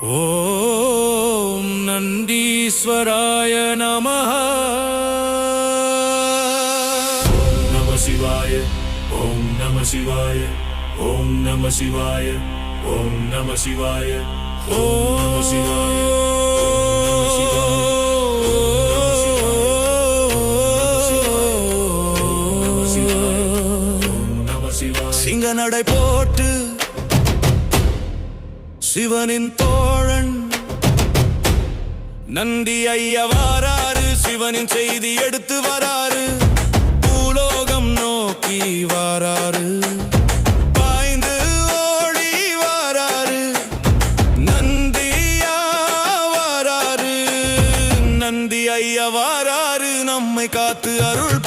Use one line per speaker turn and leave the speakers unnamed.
ஓம் நந்தீஸ்வராய நமஹ. ஓம் நம சிவாய. ஓம் நம சிவாய. ஓம் நம சிவாய. ஓம் நம சிவாய. ஓம் நம சிவாய. சிங்க நடை போட்டு சிவனின் தோழன் நந்தி ஐயா வாராரு. சிவனின் செய்தி எடுத்து வராரு. பூலோகம் நோக்கி வாராரு. பாய்ந்து ஓடி வாராரு. நந்தியா வாராரு. நந்தி ஐயா வாராரு. நம்மை காத்து அருள்